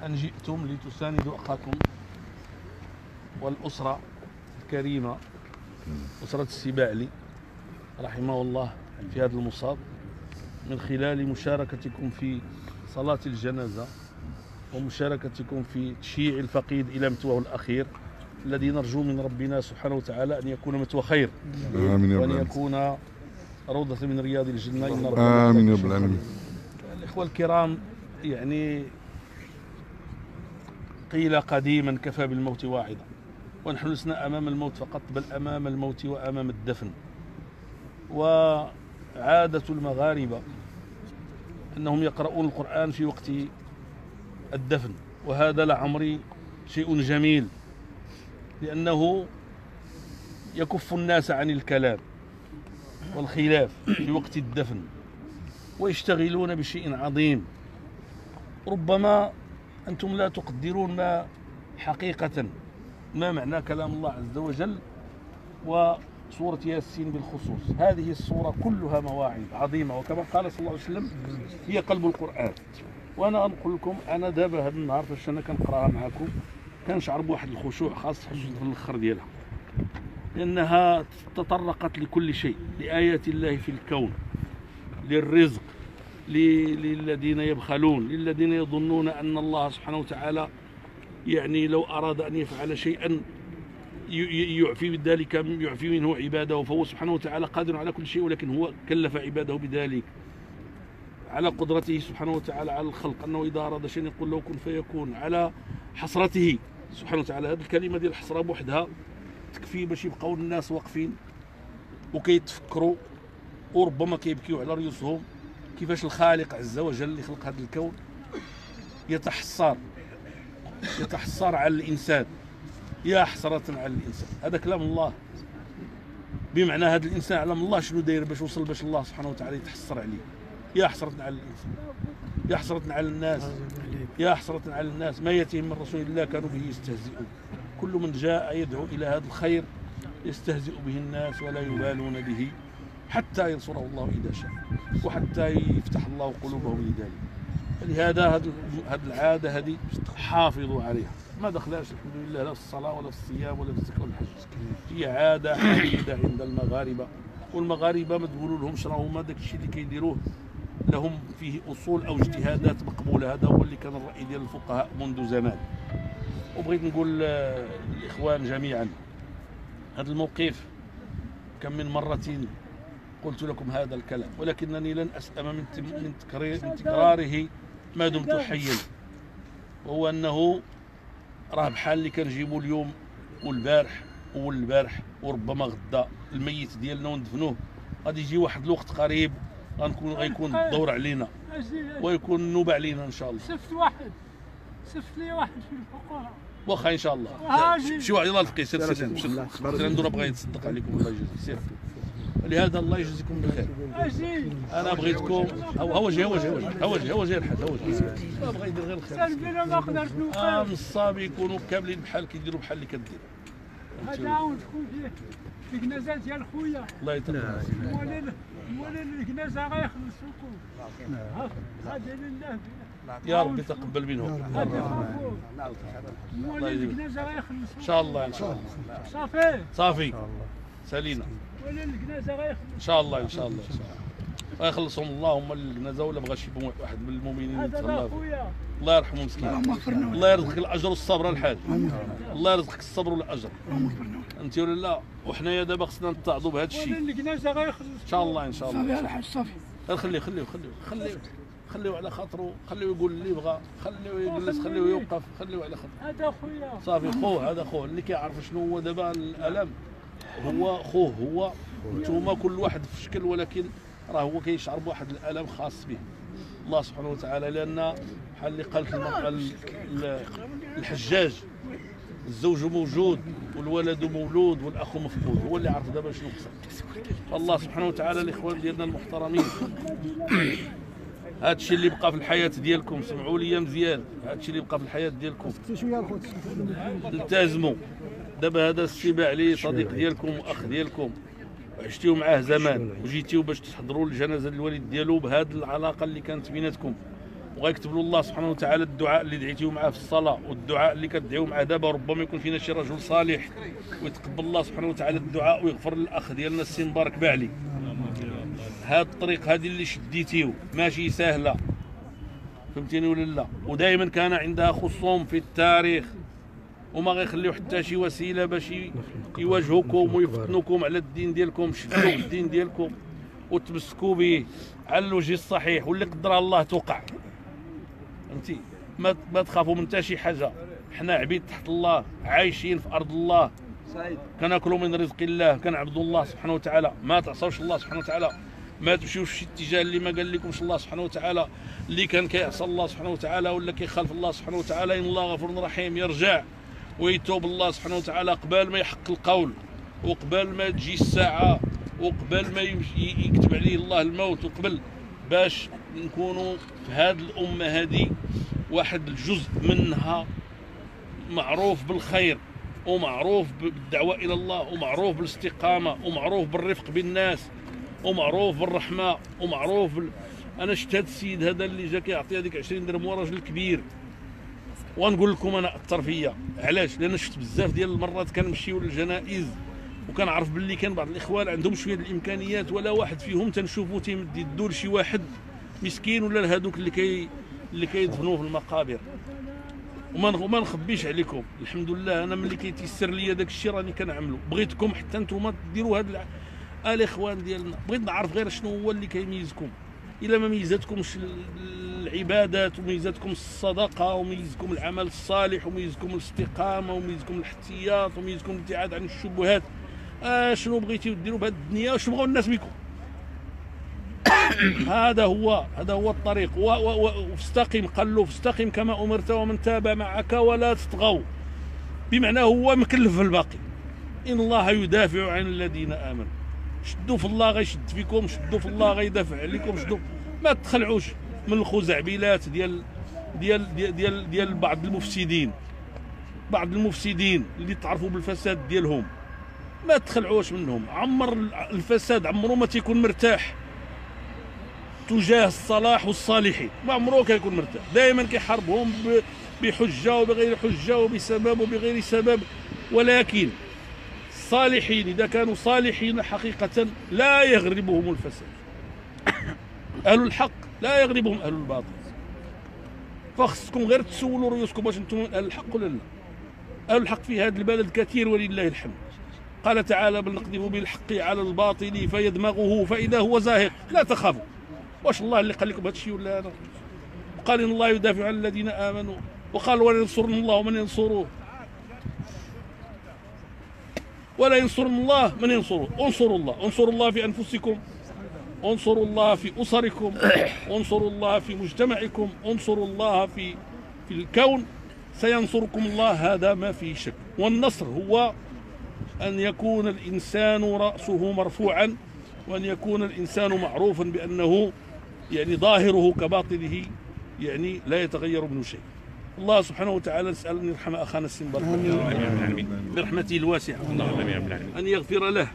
أن جئتم لتساندوا أخاكم والأسرة الكريمة، أسرة السباعلي رحمه الله في هذا المصاب، من خلال مشاركتكم في صلاة الجنازة ومشاركتكم في تشييع الفقيد إلى متواه الأخير الذي نرجو من ربنا سبحانه وتعالى أن يكون متوى خير، آمين وأن يكون روضة من رياض الجنة. آمين يا رب العالمين. الإخوة الكرام، يعني قيل قديما كفى بالموت واعظا، ونحن لسنا أمام الموت فقط بل أمام الموت وأمام الدفن. وعادة المغاربة أنهم يقرؤون القرآن في وقت الدفن، وهذا لعمري شيء جميل، لأنه يكف الناس عن الكلام والخلاف في وقت الدفن ويشتغلون بشيء عظيم. ربما أنتم لا تقدرون ما حقيقة ما معنى كلام الله عز وجل وسورة ياسين بالخصوص. هذه السورة كلها مواعظ عظيمة، وكما قال صلى الله عليه وسلم هي قلب القرآن. وأنا أنقل لكم، أنا دابا هذا النهار فاش أنا كنقراها معكم كنشعر بواحد الخشوع خاص في الآخر ديالها، لأنها تطرقت لكل شيء، لآيات الله في الكون، للرزق، للذين يبخلون، للذين يظنون أن الله سبحانه وتعالى يعني لو أراد أن يفعل شيئا يعفي بذلك، يعفي منه عباده، فهو سبحانه وتعالى قادر على كل شيء، ولكن هو كلف عباده بذلك، على قدرته سبحانه وتعالى على الخلق، أنه إذا أراد شيئا يقول له كن فيكون، على حسرته سبحانه وتعالى. هذه الكلمة ديال الحسرة بوحدها تكفي باش يبقاو الناس واقفين وكيتفكروا وربما كيبكيو على رؤوسهم كيفاش الخالق عز وجل اللي خلق هذا الكون يتحسر على الإنسان. يا حسرة على الإنسان، هذا كلام الله، بمعنى هذا الإنسان علم الله شنو داير باش وصل باش الله سبحانه وتعالى يتحسر عليه. يا حسرة على الإنسان، يا حسرة على الناس، يا حسرة على الناس ما يأتيهم من رسول الله كانوا به يستهزئون. كل من جاء يدعو إلى هذا الخير يستهزئ به الناس ولا يبالون به حتى ينصره الله إذا شاء، وحتى يفتح الله قلوبهم لذلك. فلهذا هذه العادة هذه حافظوا عليها، ما دخلهاش الحمد لله لا في الصلاة ولا في الصيام ولا في الزكاة ولا الحج. هي عادة حميدة عند المغاربة، والمغاربة ما تقولوا لهمش راه هما داك الشيء اللي كيديروه لهم فيه أصول أو اجتهادات مقبولة. هذا هو اللي كان الرأي ديال الفقهاء منذ زمان. وبغيت نقول للإخوان جميعا، هذا الموقف كم من مرة قلت لكم هذا الكلام، ولكنني لن أسأم من تكراره ما دمت حيا، وهو أنه راه بحال اللي كنجيبوا اليوم والبارح وربما غدا الميت ديالنا وندفنوه، غادي يجي واحد الوقت قريب غيكون الدور علينا ويكون النوبة علينا إن شاء الله. صفت لي واحد في الفقراء واخا ان شاء الله. شي واحد الله الفقيه سير عنده راه بغا يتصدق عليكم، الله يجزيك سير. ولهذا الله يجزيكم بخير. انا بغيتكم هو جاي الحاج بغا يدير غير الخير. انا ما قدرت نوقف. نصاب يكونوا كاملين بحال كيديروا بحال اللي كدير. هذا عاود شكون في الجنازه ديال خويا الله يتقبل. موالين الجنازه غيخلصوكم. هذا لله يا ربي تقبل منهم. موالين الجنازه غيخلصوكم ان شاء الله. ان شاء الله صافي سالينا موالين الجنازه غيخلصوكم ان شاء الله. غيخلصهم اللهم للجنازه، ولا بغى شي واحد من المؤمنين يتهلا الله يرحمه مسكين. الله يرزقك الاجر والصبر الحاج، الله يرزقك الصبر والاجر انت ولا لا. وحنايا دابا خصنا نتعظوا بهذا الشيء الجنازه غيخلص ان شاء الله. صافي الحاج صافي. خليه على خاطره، خليه يقول اللي بغى، خليه يجلس، خليه يوقف، خليه على خاطره. هذا خويا صافي خوه، هذا خوه اللي كيعرف شنو هو دابا الالم، هو خوه. هو نتوما كل واحد في شكل، ولكن راه هو كيشعر بواحد الالم خاص به الله سبحانه وتعالى. لان بحال اللي قالت الحجاج الزوج موجود والولد مولود والاخ مفقود، هو اللي عرف دابا شنو خصك. فالله سبحانه وتعالى الاخوان ديالنا المحترمين، هذا الشيء اللي بقى في الحياه ديالكم، سمعوا لي مزيان، هذا الشيء اللي بقى في الحياه ديالكم التزموا. دابا هذا السباعلي صديق ديالكم واخ ديالكم، عشتيو معاه زمان وجيتيو باش تحضروا الجنازه الوالد ديالو بهذه العلاقه اللي كانت بيناتكم. وغيكتب له الله سبحانه وتعالى الدعاء اللي دعيتيه معاه في الصلاه والدعاء اللي كتدعيو معاه دابا. ربما يكون فينا شي رجل صالح ويتقبل الله سبحانه وتعالى الدعاء ويغفر للاخ ديالنا السي مبارك باعلي. هاد الطريق هذه اللي شديتيو ماشي سهله، فهمتيني ولا لا؟ ودائما كان عندها خصوم في التاريخ وما غيخليو حتى شي وسيله باش يواجهوكم ويفتنوكم على الدين ديالكم. شدوا الدين ديالكم وتمسكوا به على الوجه الصحيح، واللي قدرها الله توقع. فهمتي؟ ما تخافوا من حتى شي حاجه. حنا عبيد تحت الله، عايشين في ارض الله، كناكلوا من رزق الله، كنعبدوا الله سبحانه وتعالى. ما تعصوش الله سبحانه وتعالى، ما تمشيوش في شي اتجاه اللي ما قال لكمش الله سبحانه وتعالى. اللي كان كيعصى الله سبحانه وتعالى ولا كيخالف الله سبحانه وتعالى، ان الله غفور رحيم، يرجع ويتوب الله سبحانه وتعالى قبل ما يحق القول، وقبل ما تجي الساعه، وقبل ما يكتب عليه الله الموت، وقبل باش نكونوا في هذه الامه هذه واحد الجزء منها معروف بالخير ومعروف بالدعوه الى الله ومعروف بالاستقامه ومعروف بالرفق بالناس ومعروف بالرحمه ومعروف انا شفت هذا السيد هذا اللي جا كيعطي هذيك 20 درهم، هو راجل كبير. ونقول لكم انا اثر فيا، علاش؟ لان شفت بزاف ديال المرات كنمشيو للجنائز وكنعرف باللي كان بعض الاخوان عندهم شويه الامكانيات، ولا واحد فيهم تنشوفو تيمد يدو لشي واحد مسكين ولا لهذوك اللي كيدفنوه في المقابر. وما نخبيش عليكم، الحمد لله انا ملي كيتيسر لي داك الشيء راني كنعملو. بغيتكم حتى نتوما ديروا هذا الاخوان ديالنا. بغيت نعرف غير شنو هو اللي كيميزكم. الا ما ميزاتكمش العبادات وميزاتكم الصدقه وميزكم العمل الصالح وميزكم الاستقامه وميزكم الاحتياط وميزكم الابتعاد عن الشبهات، شنو بغيتيو ديروا بهذه الدنيا وشنو بغاو الناس بكم؟ هذا هو الطريق. واستقم، قال له فاستقم كما امرت ومن تاب معك ولا تطغوا، بمعنى هو مكلف في الباقي. ان الله يدافع عن الذين امنوا. شدوا في الله غيشد فيكم، شدوا في الله غيدافع عليكم، شدوا، ما تخلعوش من الخزعبلات ديال بعض المفسدين اللي تعرفوا بالفساد ديالهم. ما تخلعوش منهم. عمر الفساد عمره ما تيكون مرتاح تجاه الصلاح والصالحين، ما عمره كيكون مرتاح، دائما كيحاربهم بحجه وبغير حجه وبسبب وبغير سبب. ولكن الصالحين اذا كانوا صالحين حقيقه لا يغربهم الفساد. اهل الحق لا يغربهم اهل الباطل. فخصكم غير تسولوا رؤوسكم واش انتم اهل الحق ولا لا. اهل الحق في هذا البلد كثير ولله الحمد. قال تعالى بل نقذف بالحق على الباطل فيدمغه فاذا هو زاهق. لا تخافوا. واش الله اللي قال لكم هذا الشيء ولا انا؟ قال ان الله يدافع عن الذين امنوا، وقال ولا ينصرن الله ومن ينصروه، ولا ينصرن الله من ينصروه. انصروا الله، انصروا الله في انفسكم، انصروا الله في اسركم، انصروا الله في مجتمعكم، انصروا الله في الكون، سينصركم الله، هذا ما فيه شك. والنصر هو ان يكون الانسان راسه مرفوعا، وان يكون الانسان معروفا بانه يعني ظاهره كباطنه يعني لا يتغير منه شيء. الله سبحانه وتعالى نسأل أن يرحم أخانا السنبر برحمته الواسعة، أن يغفر له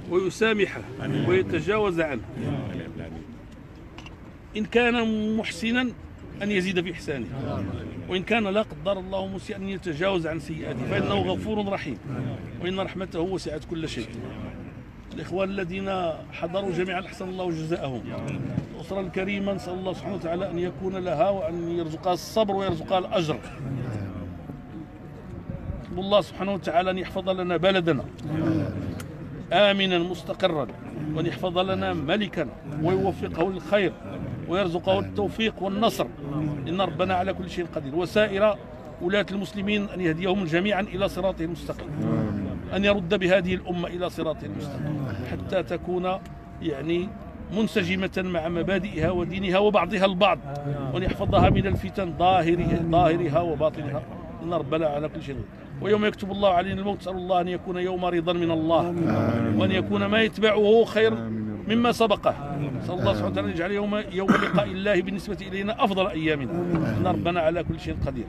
ويسامحه ويتجاوز عنه. إن كان محسنا أن يزيد في إحسانه، وإن كان لا قدر الله مسيئا أن يتجاوز عن سيئاته، فإنه غفور رحيم وإن رحمته وسعت كل شيء. الإخوان الذين حضروا جميعا أحسن الله جزاءهم. الأسرة الكريمة نسأل الله سبحانه وتعالى أن يكون لها وأن يرزقها الصبر ويرزقها الأجر. الله سبحانه وتعالى أن يحفظ لنا بلدنا آمنا مستقرا، وأن يحفظ لنا ملكنا ويوفقه للخير ويرزقه التوفيق والنصر، إن ربنا على كل شيء قدير. وسائر ولاة المسلمين أن يهديهم جميعا إلى صراطه المستقيم، أن يرد بهذه الأمة إلى صراطه المستقيم حتى تكون يعني منسجمة مع مبادئها ودينها وبعضها البعض، وأن يحفظها من الفتن ظاهرها وباطنها، إن ربنا على كل شيء. ويوم يكتب الله علينا الموت نسأل الله أن يكون يوم رضا من الله، وأن يكون ما يتبعه خير مما سبقه. نسأل الله سبحانه وتعالى أن يجعل يوم لقاء الله بالنسبة إلينا أفضل أيامنا، إن ربنا على كل شيء قدير.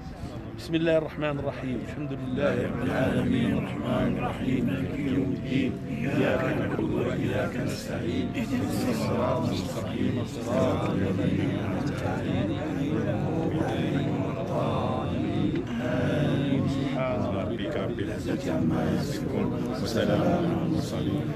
بسم الله الرحمن الرحيم الحمد لله رب العالمين الرحمن الرحيم مالك يوم الدين إياك نعبد وإياك نستعين اهدنا الصراط المستقيم صراط الذين أنعمت عليهم غير المغضوب عليهم ولا الضالين آمين. سبحان ربك رب العزة عما يصفون وسلام على المرسلين.